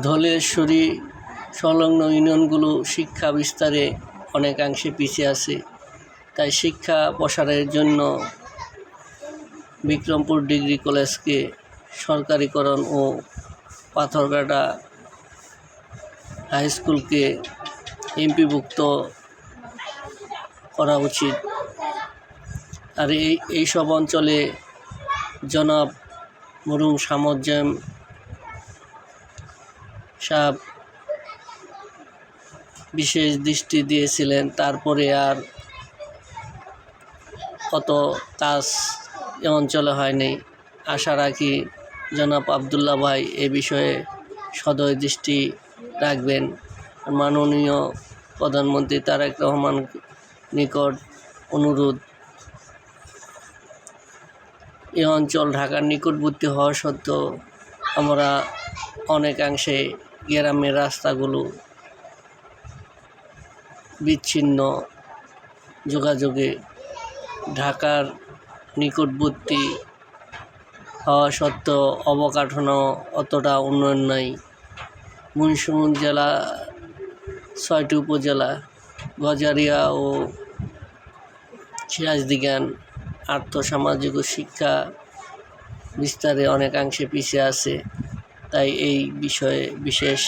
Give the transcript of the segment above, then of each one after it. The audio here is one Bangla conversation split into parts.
ধলেশ্বরী সংলগ্ন ইউনিয়নগুলো শিক্ষা বিস্তারে অনেকাংশে পিছিয়ে আছে। তাই শিক্ষা প্রসারের জন্য বিক্রমপুর ডিগ্রি কলেজকে সরকারিকরণ ও পাথরঘাটা হাই স্কুলকে এমপিভুক্ত করা উচিত। আর এইসব অঞ্চলে জনাব মরহুম শামসুজ্জামান সাহেব বিশেষ দৃষ্টি দিয়েছিলেন। তারপরে আর কত কাজ এ অঞ্চলে হয়নি। আশা রাখি জনাব আবদুল্লাহ ভাই এ বিষয়ে সদয় দৃষ্টি রাখবেন। মাননীয় প্রধানমন্ত্রী তারেক রহমান নিকট অনুরোধ, এই অঞ্চল ঢাকার নিকটবর্তী হওয়া সত্ত্বেও আমরা অনেকাংশে গ্রামের রাস্তাগুলো বিচ্ছিন্ন, যোগাযোগে ঢাকার নিকটবর্তী হওয়া সত্ত্বেও অবকাঠামো অতটা উন্নয়ন নাই। মুন্সিগঞ্জ জেলা ৬টি উপজেলা, গজারিয়া ও সিরাজদিগান আর্থসামাজিক ও শিক্ষা বিস্তারে অনেকাংশে পিছিয়ে আছে। তাই এই বিষয়ে বিশেষ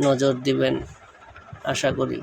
নজর দিবেন আশা করি।